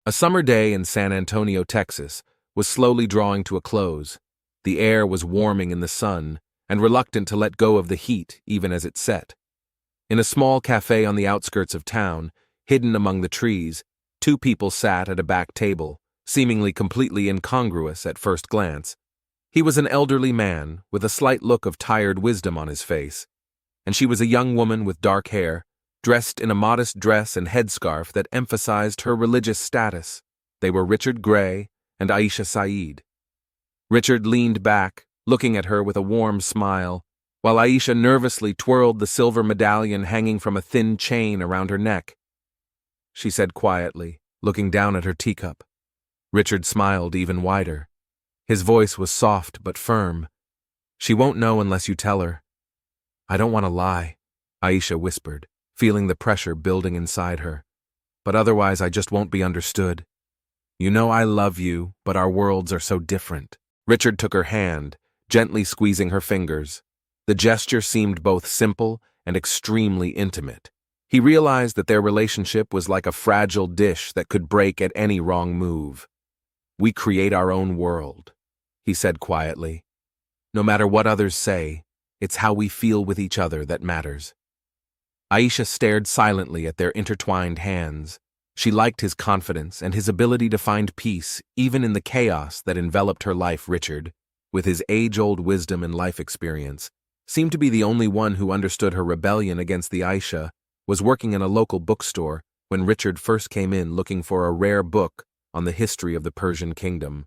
A summer day in San Antonio, Texas, was slowly drawing to a close. The air was warming in the sun, and reluctant to let go of the heat even as it set. In a small cafe on the outskirts of town, hidden among the trees, two people sat at a back table, seemingly completely incongruous at first glance. He was an elderly man, with a slight look of tired wisdom on his face, and she was a young woman with dark hair, dressed in a modest dress and headscarf that emphasized her religious status. They were Richard Gray and Aisha Saeed. Richard leaned back, looking at her with a warm smile, while Aisha nervously twirled the silver medallion hanging from a thin chain around her neck. She said quietly, looking down at her teacup. Richard smiled even wider. His voice was soft but firm. "She won't know unless you tell her." "I don't want to lie," Aisha whispered, feeling the pressure building inside her. "But otherwise I just won't be understood. You know I love you, but our worlds are so different." Richard took her hand, gently squeezing her fingers. The gesture seemed both simple and extremely intimate. He realized that their relationship was like a fragile dish that could break at any wrong move. "We create our own world," he said quietly. "No matter what others say, it's how we feel with each other that matters." Aisha stared silently at their intertwined hands. She liked his confidence and his ability to find peace even in the chaos that enveloped her life. Richard, with his age-old wisdom and life experience, seemed to be the only one who understood her rebellion against the Aisha, was working in a local bookstore when Richard first came in looking for a rare book on the history of the Persian kingdom.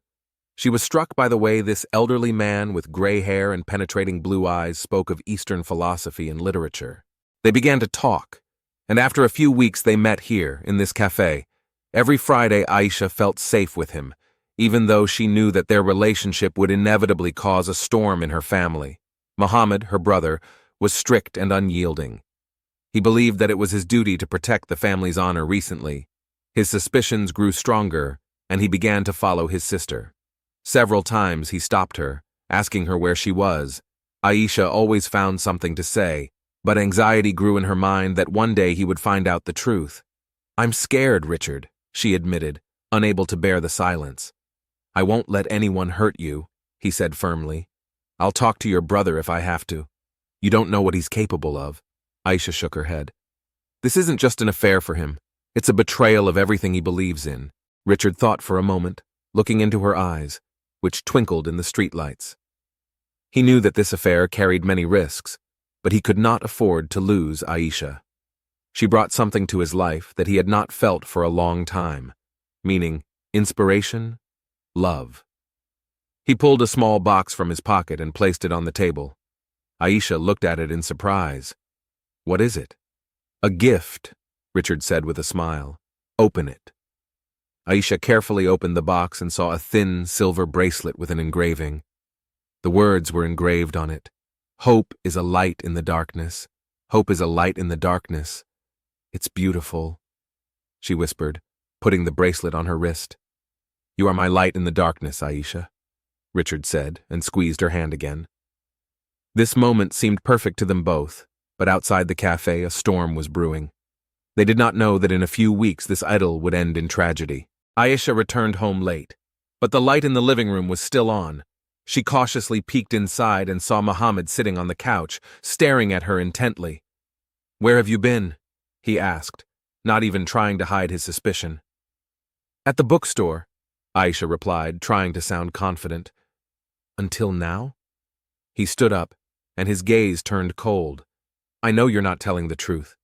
She was struck by the way this elderly man with gray hair and penetrating blue eyes spoke of Eastern philosophy and literature. They began to talk, and after a few weeks they met here, in this cafe. Every Friday Aisha felt safe with him, even though she knew that their relationship would inevitably cause a storm in her family. Muhammad, her brother, was strict and unyielding. He believed that it was his duty to protect the family's honor. Recently, his suspicions grew stronger, and he began to follow his sister. Several times he stopped her, asking her where she was. Aisha always found something to say, but anxiety grew in her mind that one day he would find out the truth. "I'm scared, Richard," she admitted, unable to bear the silence. "I won't let anyone hurt you," he said firmly. "I'll talk to your brother if I have to. You don't know what he's capable of." Aisha shook her head. "This isn't just an affair for him. It's a betrayal of everything he believes in." Richard thought for a moment, looking into her eyes, which twinkled in the streetlights. He knew that this affair carried many risks, but he could not afford to lose Aisha. She brought something to his life that he had not felt for a long time, meaning inspiration, love. He pulled a small box from his pocket and placed it on the table. Aisha looked at it in surprise. "What is it?" "A gift," Richard said with a smile. "Open it." Aisha carefully opened the box and saw a thin silver bracelet with an engraving. The words were engraved on it. "Hope is a light in the darkness. Hope is a light in the darkness. It's beautiful," she whispered, putting the bracelet on her wrist. "You are my light in the darkness, Aisha," Richard said, and squeezed her hand again. This moment seemed perfect to them both, but outside the cafe a storm was brewing. They did not know that in a few weeks this idyll would end in tragedy. Aisha returned home late, but the light in the living room was still on. She cautiously peeked inside and saw Muhammad sitting on the couch, staring at her intently. "Where have you been?" he asked, not even trying to hide his suspicion. "At the bookstore," Aisha replied, trying to sound confident. "Until now?" He stood up, and his gaze turned cold. "I know you're not telling the truth."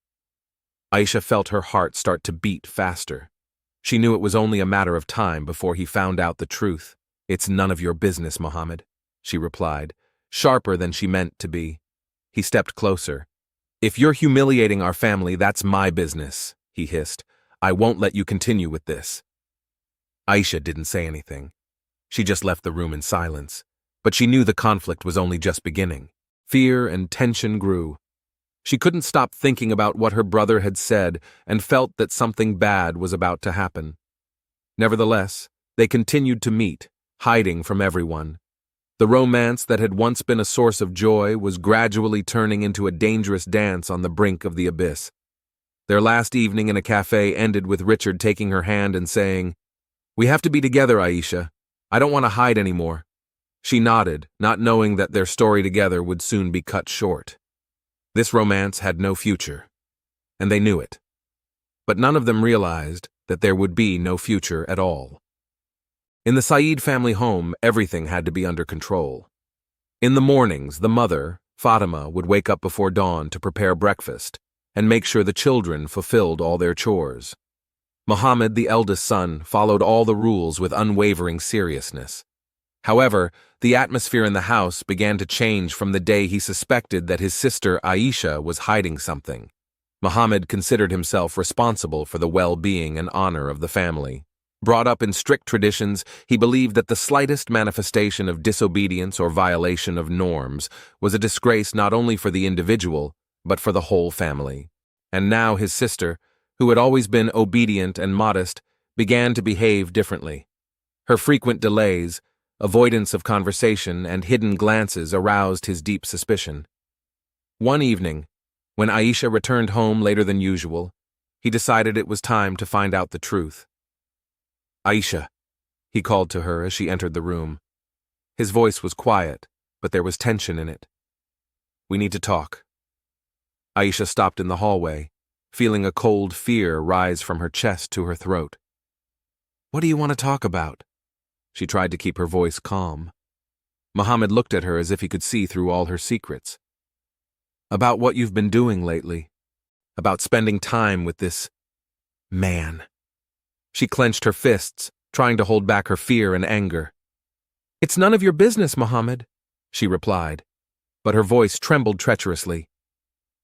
Aisha felt her heart start to beat faster. She knew it was only a matter of time before he found out the truth. "It's none of your business, Muhammad," she replied, sharper than she meant to be. He stepped closer. "If you're humiliating our family, that's my business," he hissed. "I won't let you continue with this." Aisha didn't say anything. She just left the room in silence, but she knew the conflict was only just beginning. Fear and tension grew. She couldn't stop thinking about what her brother had said and felt that something bad was about to happen. Nevertheless, they continued to meet, hiding from everyone. The romance that had once been a source of joy was gradually turning into a dangerous dance on the brink of the abyss. Their last evening in a cafe ended with Richard taking her hand and saying, "We have to be together, Aisha. I don't want to hide anymore." She nodded, not knowing that their story together would soon be cut short. This romance had no future, and they knew it. But none of them realized that there would be no future at all. In the Saeed family home, everything had to be under control. In the mornings, the mother, Fatima, would wake up before dawn to prepare breakfast and make sure the children fulfilled all their chores. Muhammad, the eldest son, followed all the rules with unwavering seriousness. However, the atmosphere in the house began to change from the day he suspected that his sister Aisha was hiding something. Muhammad considered himself responsible for the well-being and honor of the family. Brought up in strict traditions, he believed that the slightest manifestation of disobedience or violation of norms was a disgrace not only for the individual, but for the whole family. And now his sister, who had always been obedient and modest, began to behave differently. Her frequent delays, avoidance of conversation, and hidden glances aroused his deep suspicion. One evening, when Aisha returned home later than usual, he decided it was time to find out the truth. "Aisha," he called to her as she entered the room. His voice was quiet, but there was tension in it. "We need to talk." Aisha stopped in the hallway, feeling a cold fear rise from her chest to her throat. "What do you want to talk about?" She tried to keep her voice calm. Muhammad looked at her as if he could see through all her secrets. "About what you've been doing lately. About spending time with this man." She clenched her fists, trying to hold back her fear and anger. "It's none of your business, Muhammad," she replied, but her voice trembled treacherously.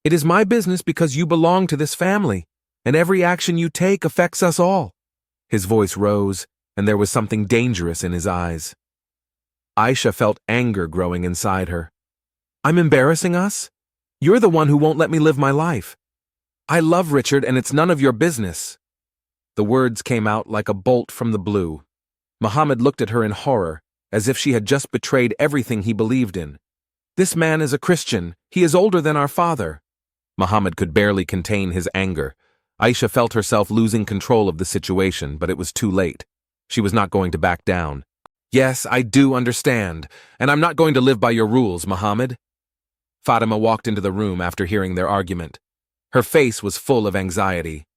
"It is my business because you belong to this family, and every action you take affects us all." His voice rose, and there was something dangerous in his eyes. Aisha felt anger growing inside her. "I'm embarrassing us? You're the one who won't let me live my life. I love Richard, and it's none of your business." The words came out like a bolt from the blue. Muhammad looked at her in horror, as if she had just betrayed everything he believed in. "This man is a Christian. He is older than our father." Muhammad could barely contain his anger. Aisha felt herself losing control of the situation, but it was too late. She was not going to back down. "Yes, I do understand, and I'm not going to live by your rules, Muhammad." Fatima walked into the room after hearing their argument. Her face was full of anxiety.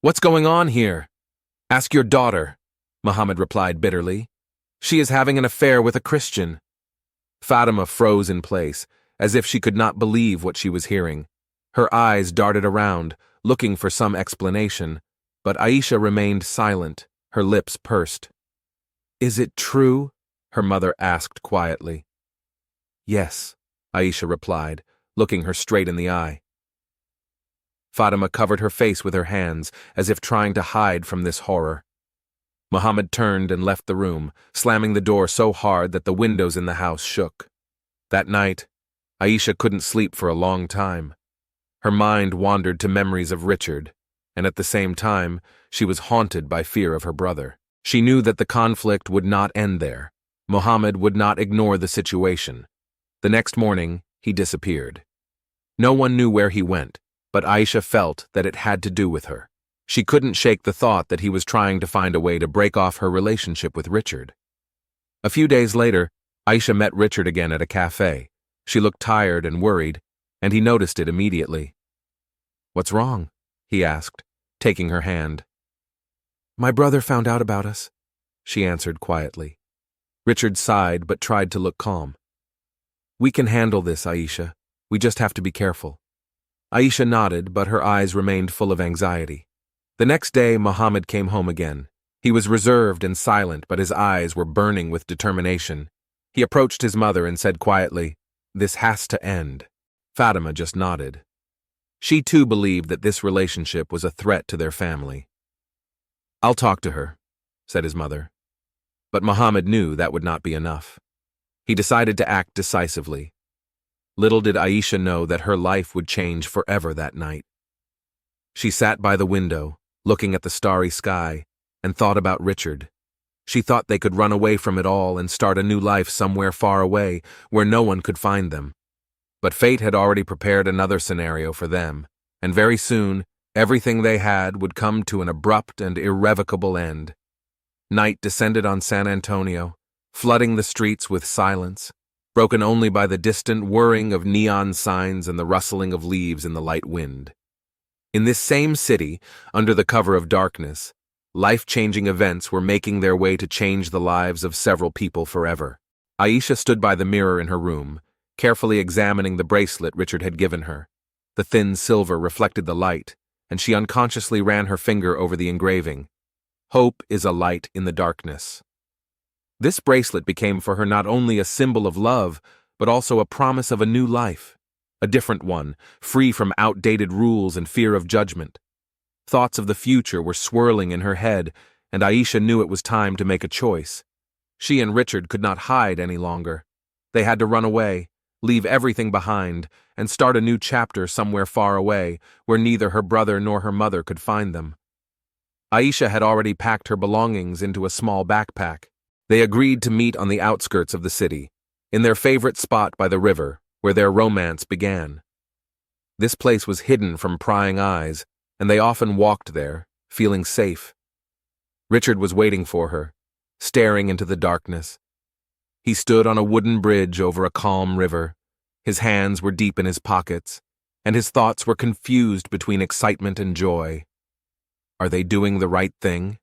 "What's going on here?" "Ask your daughter," Muhammad replied bitterly. "She is having an affair with a Christian." Fatima froze in place, as if she could not believe what she was hearing. Her eyes darted around, looking for some explanation, but Aisha remained silent, her lips pursed. "Is it true?" her mother asked quietly. "Yes," Aisha replied, looking her straight in the eye. Fatima covered her face with her hands, as if trying to hide from this horror. Muhammad turned and left the room, slamming the door so hard that the windows in the house shook. That night, Aisha couldn't sleep for a long time. Her mind wandered to memories of Richard, and at the same time, she was haunted by fear of her brother. She knew that the conflict would not end there. Muhammad would not ignore the situation. The next morning, he disappeared. No one knew where he went, but Aisha felt that it had to do with her. She couldn't shake the thought that he was trying to find a way to break off her relationship with Richard. A few days later, Aisha met Richard again at a cafe. She looked tired and worried, and he noticed it immediately. "What's wrong?" he asked, taking her hand. "My brother found out about us," she answered quietly. Richard sighed but tried to look calm. "We can handle this, Aisha. We just have to be careful." Aisha nodded, but her eyes remained full of anxiety. The next day, Muhammad came home again. He was reserved and silent, but his eyes were burning with determination. He approached his mother and said quietly, "This has to end." Fatima just nodded. She too believed that this relationship was a threat to their family. "I'll talk to her," said his mother. But Muhammad knew that would not be enough. He decided to act decisively. Little did Aisha know that her life would change forever that night. She sat by the window, looking at the starry sky, and thought about Richard. She thought they could run away from it all and start a new life somewhere far away, where no one could find them. But fate had already prepared another scenario for them, and very soon Everything they had would come to an abrupt and irrevocable end. Night descended on San Antonio, flooding the streets with silence, broken only by the distant whirring of neon signs and the rustling of leaves in the light wind. In this same city, under the cover of darkness, life-changing events were making their way to change the lives of several people forever. Aisha stood by the mirror in her room, carefully examining the bracelet Richard had given her. The thin silver reflected the light, and she unconsciously ran her finger over the engraving. Hope is a light in the darkness. This bracelet became for her not only a symbol of love, but also a promise of a new life, a different one, free from outdated rules and fear of judgment. Thoughts of the future were swirling in her head, and Aisha knew it was time to make a choice. She and Richard could not hide any longer. They had to run away, leave everything behind, and start a new chapter somewhere far away, where neither her brother nor her mother could find them. Aisha had already packed her belongings into a small backpack. They agreed to meet on the outskirts of the city, in their favorite spot by the river, where their romance began. This place was hidden from prying eyes, and they often walked there, feeling safe. Richard was waiting for her, staring into the darkness. He stood on a wooden bridge over a calm river. His hands were deep in his pockets, and his thoughts were confused between excitement and joy. Are they doing the right thing?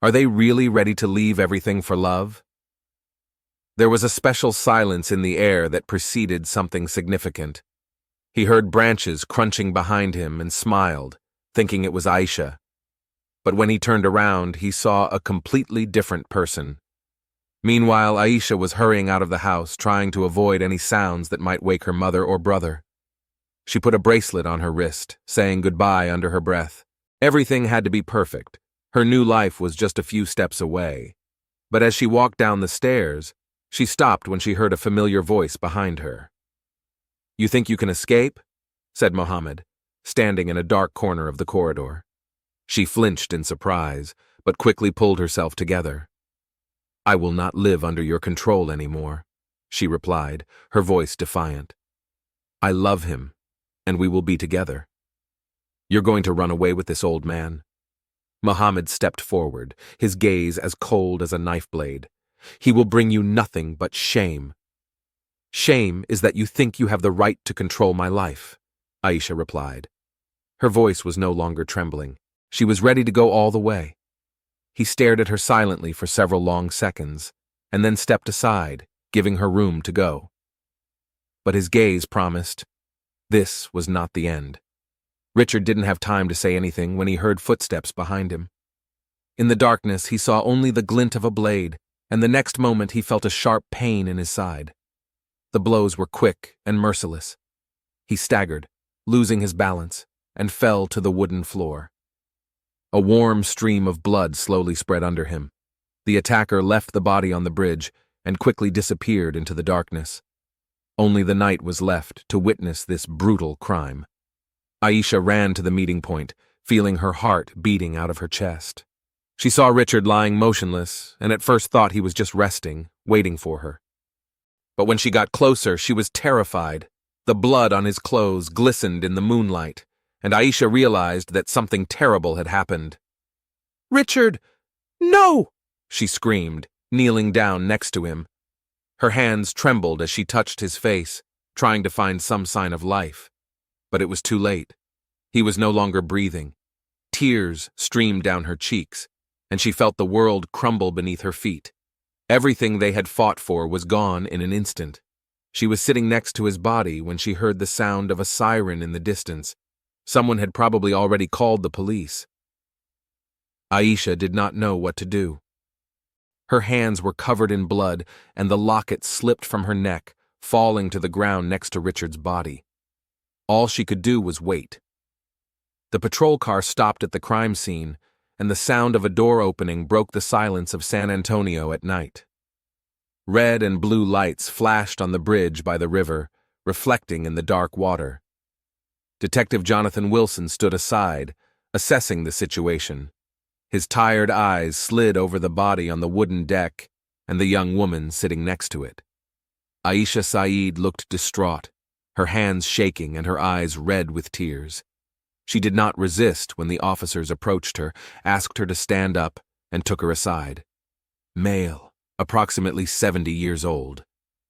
Are they really ready to leave everything for love? There was a special silence in the air that preceded something significant. He heard branches crunching behind him and smiled, thinking it was Aisha. But when he turned around, he saw a completely different person. Meanwhile, Aisha was hurrying out of the house, trying to avoid any sounds that might wake her mother or brother. She put a bracelet on her wrist, saying goodbye under her breath. Everything had to be perfect. Her new life was just a few steps away. But as she walked down the stairs, she stopped when she heard a familiar voice behind her. "You think you can escape?" said Mohammed, standing in a dark corner of the corridor. She flinched in surprise, but quickly pulled herself together. "I will not live under your control anymore," she replied, her voice defiant. "I love him, and we will be together." "You're going to run away with this old man?" Mohammed stepped forward, his gaze as cold as a knife blade. "He will bring you nothing but shame." "Shame is that you think you have the right to control my life," Aisha replied. Her voice was no longer trembling. She was ready to go all the way. He stared at her silently for several long seconds, and then stepped aside, giving her room to go. But his gaze promised this was not the end. Richard didn't have time to say anything when he heard footsteps behind him. In the darkness, he saw only the glint of a blade, and the next moment he felt a sharp pain in his side. The blows were quick and merciless. He staggered, losing his balance, and fell to the wooden floor. A warm stream of blood slowly spread under him. The attacker left the body on the bridge and quickly disappeared into the darkness. Only the night was left to witness this brutal crime. Aisha ran to the meeting point, feeling her heart beating out of her chest. She saw Richard lying motionless and at first thought he was just resting, waiting for her. But when she got closer, she was terrified. The blood on his clothes glistened in the moonlight, and Aisha realized that something terrible had happened. "Richard! No!" she screamed, kneeling down next to him. Her hands trembled as she touched his face, trying to find some sign of life. But it was too late. He was no longer breathing. Tears streamed down her cheeks, and she felt the world crumble beneath her feet. Everything they had fought for was gone in an instant. She was sitting next to his body when she heard the sound of a siren in the distance. Someone had probably already called the police. Aisha did not know what to do. Her hands were covered in blood, and the locket slipped from her neck, falling to the ground next to Richard's body. All she could do was wait. The patrol car stopped at the crime scene, and the sound of a door opening broke the silence of San Antonio at night. Red and blue lights flashed on the bridge by the river, reflecting in the dark water. Detective Jonathan Wilson stood aside, assessing the situation. His tired eyes slid over the body on the wooden deck and the young woman sitting next to it. Aisha Saeed looked distraught, her hands shaking and her eyes red with tears. She did not resist when the officers approached her, asked her to stand up, and took her aside. Male, approximately 70 years old,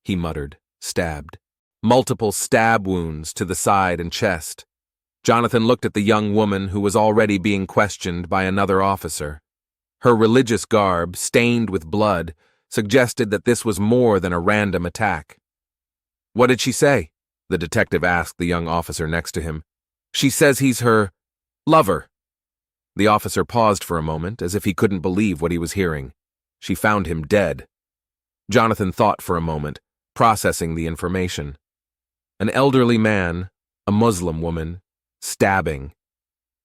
he muttered, stabbed. Multiple stab wounds to the side and chest. Jonathan looked at the young woman who was already being questioned by another officer. Her religious garb, stained with blood, suggested that this was more than a random attack. "What did she say?" the detective asked the young officer next to him. "She says he's her lover." The officer paused for a moment, as if he couldn't believe what he was hearing. She found him dead. Jonathan thought for a moment, processing the information. An elderly man, a Muslim woman, stabbing.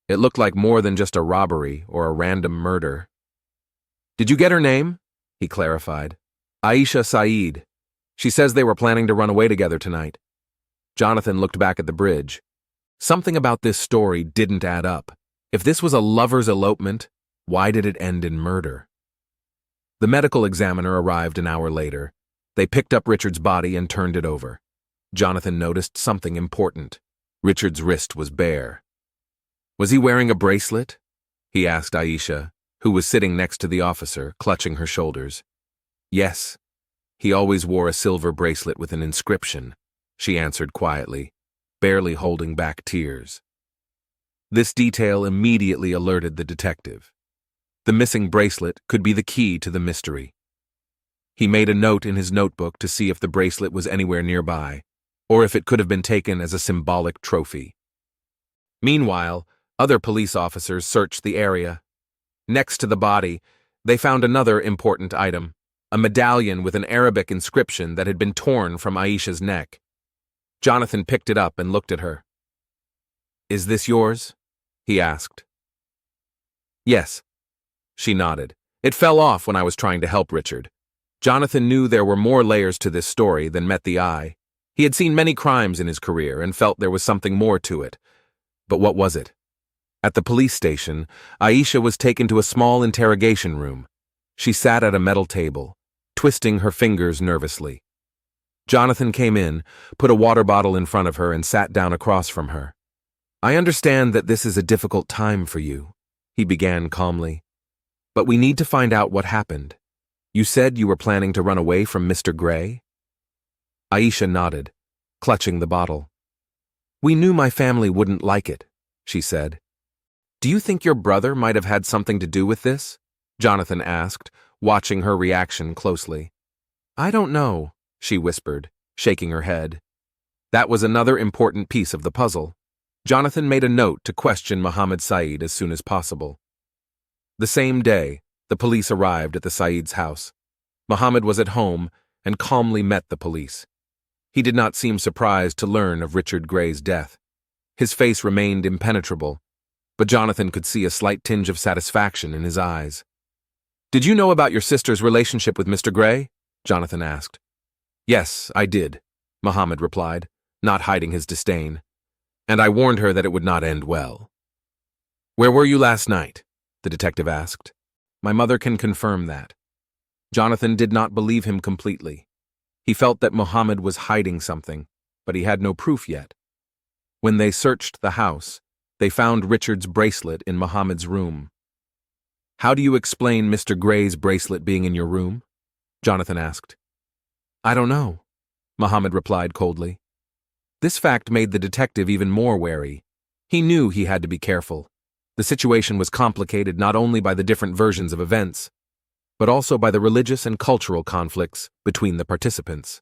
It looked like more than just a robbery or a random murder. "Did you get her name?" he clarified. "Aisha Saeed. She says they were planning to run away together tonight." Jonathan looked back at the bridge. Something about this story didn't add up. If this was a lover's elopement, why did it end in murder? The medical examiner arrived an hour later. They picked up Richard's body and turned it over. Jonathan noticed something important. Richard's wrist was bare. "Was he wearing a bracelet?" he asked Aisha, who was sitting next to the officer, clutching her shoulders. "Yes. He always wore a silver bracelet with an inscription," she answered quietly, barely holding back tears. This detail immediately alerted the detective. The missing bracelet could be the key to the mystery. He made a note in his notebook to see if the bracelet was anywhere nearby, or if it could have been taken as a symbolic trophy. Meanwhile, other police officers searched the area. Next to the body, they found another important item, a medallion with an Arabic inscription that had been torn from Aisha's neck. Jonathan picked it up and looked at her. "Is this yours?" he asked. "Yes." She nodded. "It fell off when I was trying to help Richard." Jonathan knew there were more layers to this story than met the eye. He had seen many crimes in his career and felt there was something more to it. But what was it? At the police station, Aisha was taken to a small interrogation room. She sat at a metal table, twisting her fingers nervously. Jonathan came in, put a water bottle in front of her, and sat down across from her. "I understand that this is a difficult time for you," he began calmly. "But we need to find out what happened. You said you were planning to run away from Mr. Gray?" Aisha nodded, clutching the bottle. "We knew my family wouldn't like it," she said. "Do you think your brother might have had something to do with this?" Jonathan asked, watching her reaction closely. "I don't know," she whispered, shaking her head. That was another important piece of the puzzle. Jonathan made a note to question Mohammed Saeed as soon as possible. The same day, the police arrived at the Saeed's house. Mohammed was at home and calmly met the police. He did not seem surprised to learn of Richard Gray's death. His face remained impenetrable, but Jonathan could see a slight tinge of satisfaction in his eyes. "Did you know about your sister's relationship with Mr. Gray?" Jonathan asked. "Yes, I did," Mohammed replied, not hiding his disdain. "And I warned her that it would not end well." "Where were you last night?" the detective asked. "My mother can confirm that." Jonathan did not believe him completely. He felt that Mohammed was hiding something, but he had no proof yet. When they searched the house, they found Richard's bracelet in Mohammed's room. "How do you explain Mr. Gray's bracelet being in your room?" Jonathan asked. "I don't know," Mohammed replied coldly. This fact made the detective even more wary. He knew he had to be careful. The situation was complicated not only by the different versions of events, but also by the religious and cultural conflicts between the participants.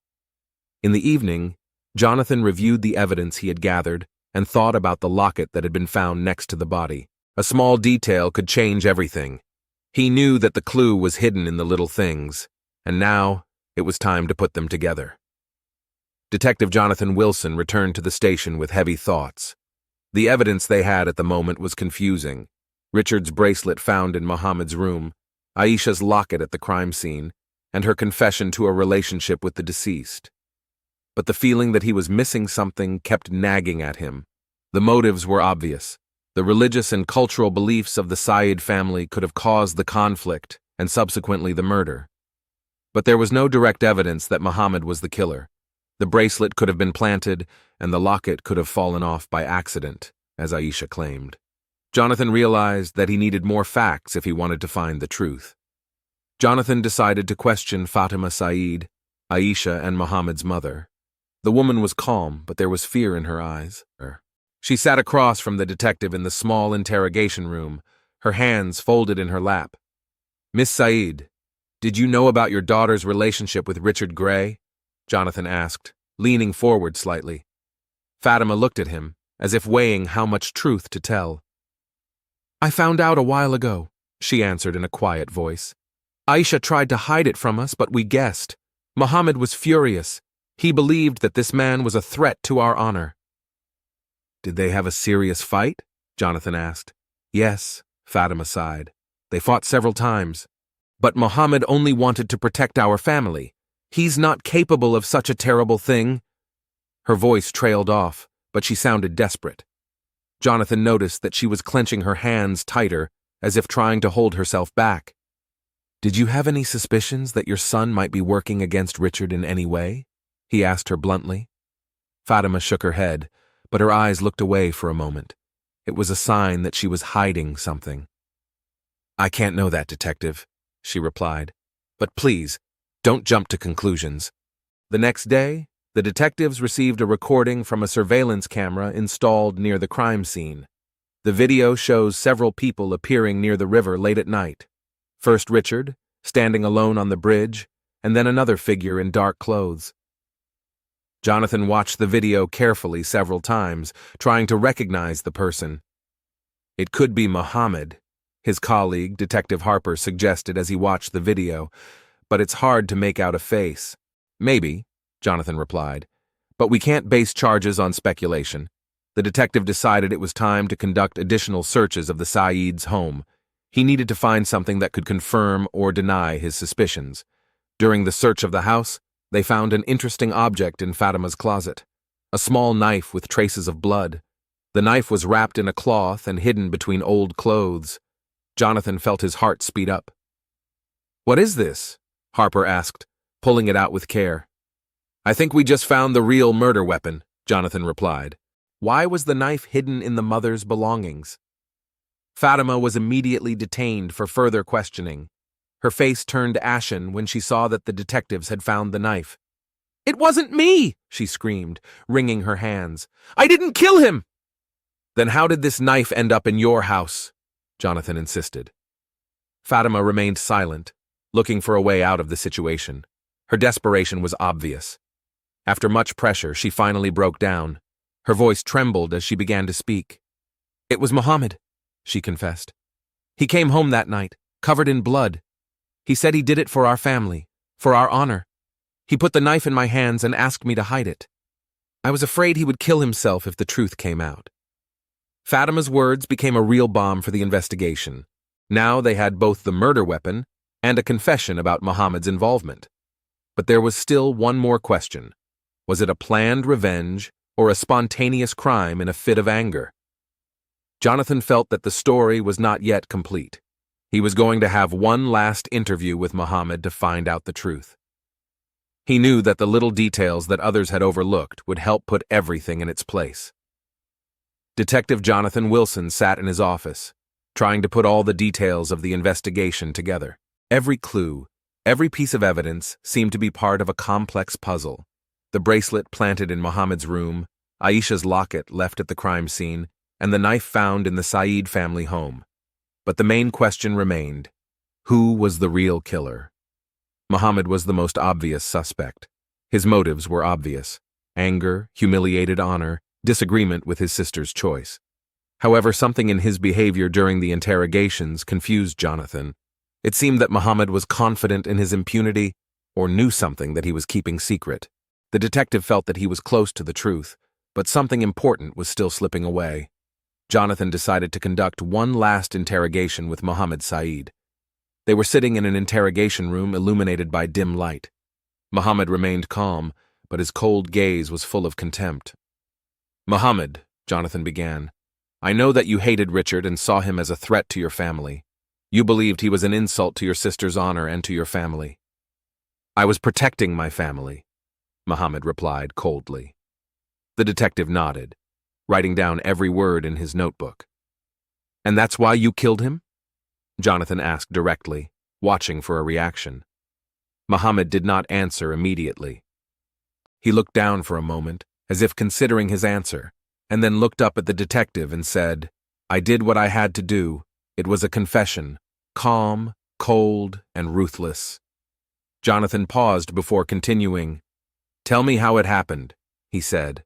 In the evening, Jonathan reviewed the evidence he had gathered and thought about the locket that had been found next to the body. A small detail could change everything. He knew that the clue was hidden in the little things, and now it was time to put them together. Detective Jonathan Wilson returned to the station with heavy thoughts. The evidence they had at the moment was confusing. Richard's bracelet found in Mohammed's room, Aisha's locket at the crime scene, and her confession to a relationship with the deceased. But the feeling that he was missing something kept nagging at him. The motives were obvious. The religious and cultural beliefs of the Saeed family could have caused the conflict and subsequently the murder. But there was no direct evidence that Mohammed was the killer. The bracelet could have been planted, and the locket could have fallen off by accident. as Aisha claimed. Jonathan realized that he needed more facts if he wanted to find the truth. Jonathan decided to question Fatima Saeed, Aisha and Mohammed's mother. The woman was calm, but there was fear in her eyes. She sat across from the detective in the small interrogation room, her hands folded in her lap. "Miss Saeed, did you know about your daughter's relationship with Richard Gray?" Jonathan asked, leaning forward slightly. Fatima looked at him, as if weighing how much truth to tell. "I found out a while ago," she answered in a quiet voice. "Aisha tried to hide it from us, but we guessed. Mohammed was furious. He believed that this man was a threat to our honor." "Did they have a serious fight?" Jonathan asked. "Yes," Fatima sighed. "They fought several times. But Mohammed only wanted to protect our family. He's not capable of such a terrible thing." Her voice trailed off, but she sounded desperate. Jonathan noticed that she was clenching her hands tighter, as if trying to hold herself back. "Did you have any suspicions that your son might be working against Richard in any way?" he asked her bluntly. Fatima shook her head, but her eyes looked away for a moment. It was a sign that she was hiding something. "I can't know that, detective," she replied. "But please, don't jump to conclusions." The next day, the detectives received a recording from a surveillance camera installed near the crime scene. The video shows several people appearing near the river late at night. First Richard, standing alone on the bridge, and then another figure in dark clothes. Jonathan watched the video carefully several times, trying to recognize the person. "It could be Mohammed," his colleague, Detective Harper, suggested as he watched the video, "but it's hard to make out a face." "Maybe," Jonathan replied, "but we can't base charges on speculation." The detective decided it was time to conduct additional searches of the Saeed's home. He needed to find something that could confirm or deny his suspicions. During the search of the house, they found an interesting object in Fatima's closet, a small knife with traces of blood. The knife was wrapped in a cloth and hidden between old clothes. Jonathan felt his heart speed up. "What is this?" Harper asked, pulling it out with care. "I think we just found the real murder weapon," Jonathan replied. Why was the knife hidden in the mother's belongings? Fatima was immediately detained for further questioning. Her face turned ashen when she saw that the detectives had found the knife. "It wasn't me!" she screamed, wringing her hands. "I didn't kill him!" "Then how did this knife end up in your house?" Jonathan insisted. Fatima remained silent, looking for a way out of the situation. Her desperation was obvious. After much pressure, she finally broke down. Her voice trembled as she began to speak. "It was Mohammed," she confessed. "He came home that night, covered in blood. He said he did it for our family, for our honor. He put the knife in my hands and asked me to hide it. I was afraid he would kill himself if the truth came out." Fatima's words became a real bomb for the investigation. Now they had both the murder weapon and a confession about Mohammed's involvement. But there was still one more question. Was it a planned revenge or a spontaneous crime in a fit of anger? Jonathan felt that the story was not yet complete. He was going to have one last interview with Mohammed to find out the truth. He knew that the little details that others had overlooked would help put everything in its place. Detective Jonathan Wilson sat in his office, trying to put all the details of the investigation together. Every clue, every piece of evidence seemed to be part of a complex puzzle. The bracelet planted in Mohammed's room, Aisha's locket left at the crime scene, and the knife found in the Saeed family home. But the main question remained: who was the real killer? Mohammed was the most obvious suspect. His motives were obvious: anger, humiliated honor, disagreement with his sister's choice. However, something in his behavior during the interrogations confused Jonathan. It seemed that Mohammed was confident in his impunity or knew something that he was keeping secret. The detective felt that he was close to the truth, but something important was still slipping away. Jonathan decided to conduct one last interrogation with Mohammed Saeed. They were sitting in an interrogation room illuminated by dim light. Mohammed remained calm, but his cold gaze was full of contempt. "Mohammed," Jonathan began, "I know that you hated Richard and saw him as a threat to your family. You believed he was an insult to your sister's honor and to your family." "I was protecting my family," Mohammed replied coldly. The detective nodded. writing down every word in his notebook. "And that's why you killed him?" Jonathan asked directly, watching for a reaction. Mohammed did not answer immediately. He looked down for a moment, as if considering his answer, and then looked up at the detective and said, "I did what I had to do. It was a confession, calm, cold, and ruthless." Jonathan paused before continuing. "Tell me how it happened," he said.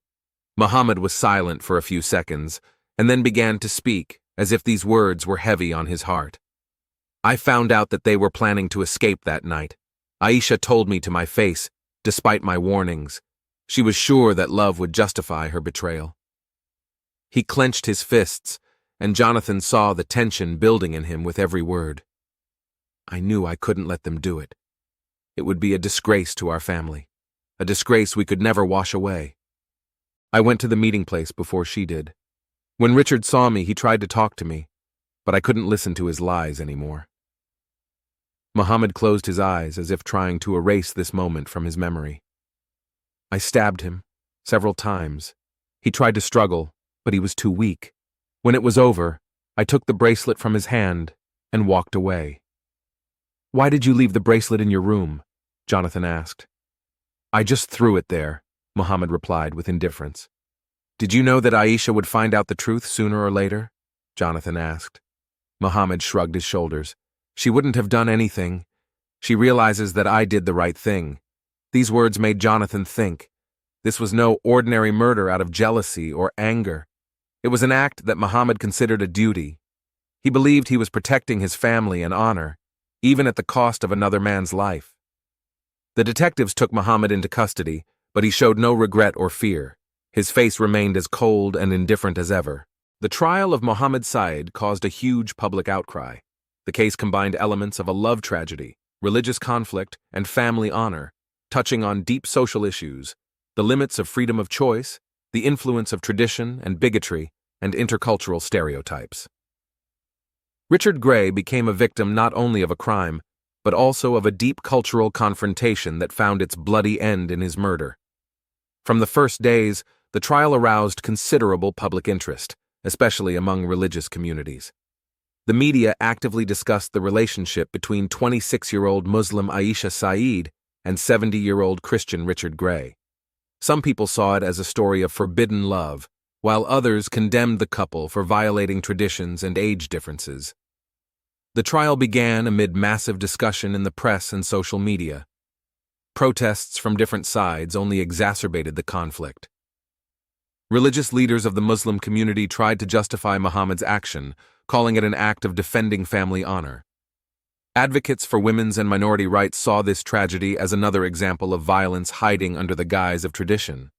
Mohammed was silent for a few seconds, and then began to speak, as if these words were heavy on his heart. "I found out that they were planning to escape that night. Aisha told me to my face, despite my warnings. She was sure that love would justify her betrayal." He clenched his fists, and Jonathan saw the tension building in him with every word. "I knew I couldn't let them do it. It would be a disgrace to our family, a disgrace we could never wash away. I went to the meeting place before she did. When Richard saw me, he tried to talk to me, but I couldn't listen to his lies anymore." Mohammed closed his eyes as if trying to erase this moment from his memory. "I stabbed him, several times. He tried to struggle, but he was too weak. When it was over, I took the bracelet from his hand and walked away." "Why did you leave the bracelet in your room?" Jonathan asked. "I just threw it there," Mohammed replied with indifference. "Did you know that Aisha would find out the truth sooner or later?" Jonathan asked. Mohammed shrugged his shoulders. "She wouldn't have done anything. She realizes that I did the right thing." These words made Jonathan think. This was no ordinary murder out of jealousy or anger. It was an act that Mohammed considered a duty. He believed he was protecting his family and honor, even at the cost of another man's life. The detectives took Mohammed into custody, but he showed no regret or fear. His face remained as cold and indifferent as ever. The trial of Mohammed Said caused a huge public outcry. The case combined elements of a love tragedy, religious conflict, and family honor, touching on deep social issues, the limits of freedom of choice, the influence of tradition and bigotry, and intercultural stereotypes. Richard Gray became a victim not only of a crime, but also of a deep cultural confrontation that found its bloody end in his murder. From the first days, the trial aroused considerable public interest, especially among religious communities. The media actively discussed the relationship between 26-year-old Muslim Aisha Saeed and 70-year-old Christian Richard Gray. Some people saw it as a story of forbidden love, while others condemned the couple for violating traditions and age differences. The trial began amid massive discussion in the press and social media. Protests from different sides only exacerbated the conflict. Religious leaders of the Muslim community tried to justify Mohammed's action, calling it an act of defending family honor. Advocates for women's and minority rights saw this tragedy as another example of violence hiding under the guise of tradition.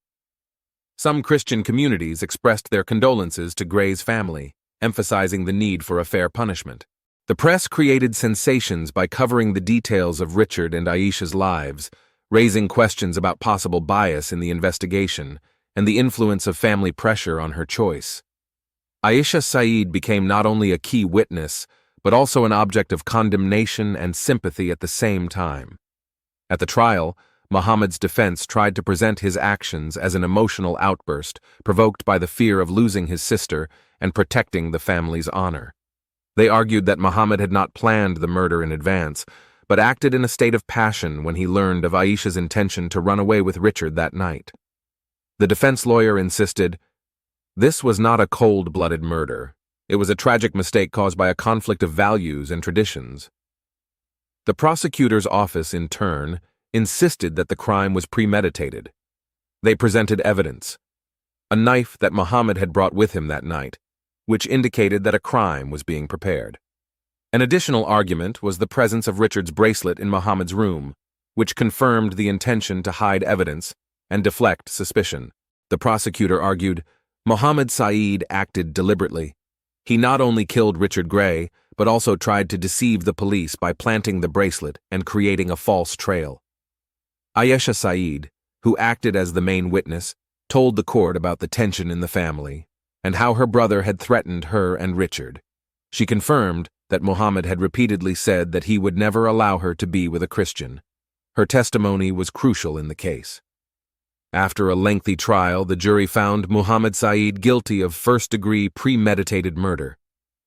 Some Christian communities expressed their condolences to Gray's family, emphasizing the need for a fair punishment. The press created sensations by covering the details of Richard and Aisha's lives, raising questions about possible bias in the investigation and the influence of family pressure on her choice. Aisha Saeed became not only a key witness, but also an object of condemnation and sympathy at the same time. At the trial, Mohammed's defense tried to present his actions as an emotional outburst provoked by the fear of losing his sister and protecting the family's honor. They argued that Mohammed had not planned the murder in advance, but acted in a state of passion when he learned of Aisha's intention to run away with Richard that night. The defense lawyer insisted, "This was not a cold-blooded murder. It was a tragic mistake caused by a conflict of values and traditions." The prosecutor's office, in turn, insisted that the crime was premeditated. They presented evidence, a knife that Mohammed had brought with him that night, which indicated that a crime was being prepared. An additional argument was the presence of Richard's bracelet in Mohammed's room, which confirmed the intention to hide evidence and deflect suspicion. The prosecutor argued, Mohammed Saeed acted deliberately. He not only killed Richard Gray, but also tried to deceive the police by planting the bracelet and creating a false trail. Aisha Saeed, who acted as the main witness, told the court about the tension in the family and how her brother had threatened her and Richard. She confirmed that Mohammed had repeatedly said that he would never allow her to be with a Christian. Her testimony was crucial in the case. After a lengthy trial, the jury found Mohammed Saeed guilty of first-degree premeditated murder.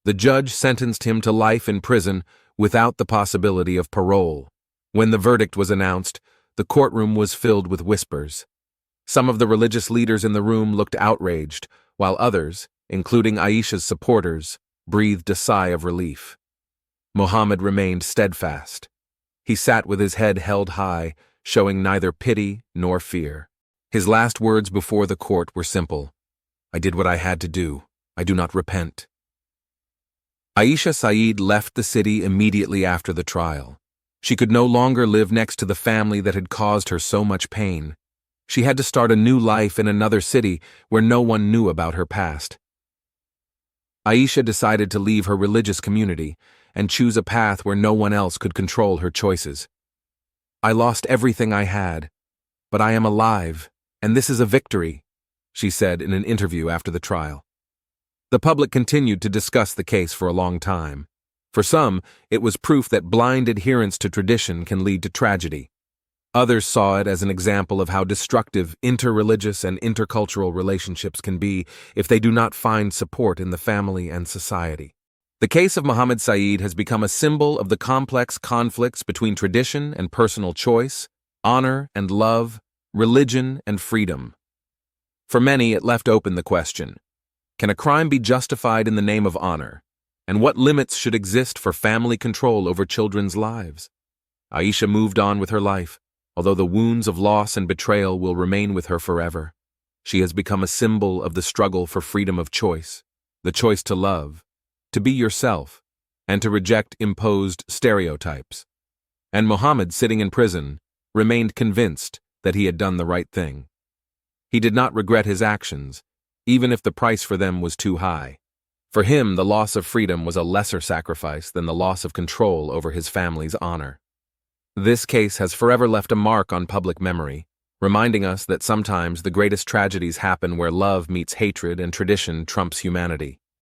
The judge sentenced him to life in prison without the possibility of parole. When the verdict was announced, the courtroom was filled with whispers. Some of the religious leaders in the room looked outraged, while others, including Aisha's supporters, breathed a sigh of relief. Mohammed remained steadfast. He sat with his head held high, showing neither pity nor fear. His last words before the court were simple: "I did what I had to do. I do not repent." Aisha Saeed left the city immediately after the trial. She could no longer live next to the family that had caused her so much pain. She had to start a new life in another city where no one knew about her past. Aisha decided to leave her religious community and choose a path where no one else could control her choices. "I lost everything I had, but I am alive, and this is a victory," she said in an interview after the trial. The public continued to discuss the case for a long time. For some, it was proof that blind adherence to tradition can lead to tragedy. Others saw it as an example of how destructive interreligious and intercultural relationships can be if they do not find support in the family and society. The case of Mohammed Saeed has become a symbol of the complex conflicts between tradition and personal choice, honor and love, religion and freedom. For many, it left open the question: can a crime be justified in the name of honor? And what limits should exist for family control over children's lives? Aisha moved on with her life, although the wounds of loss and betrayal will remain with her forever. She has become a symbol of the struggle for freedom of choice, the choice to love, to be yourself, and to reject imposed stereotypes. And Mohammed, sitting in prison, remained convinced that he had done the right thing. He did not regret his actions, even if the price for them was too high. For him, the loss of freedom was a lesser sacrifice than the loss of control over his family's honor. This case has forever left a mark on public memory, reminding us that sometimes the greatest tragedies happen where love meets hatred and tradition trumps humanity.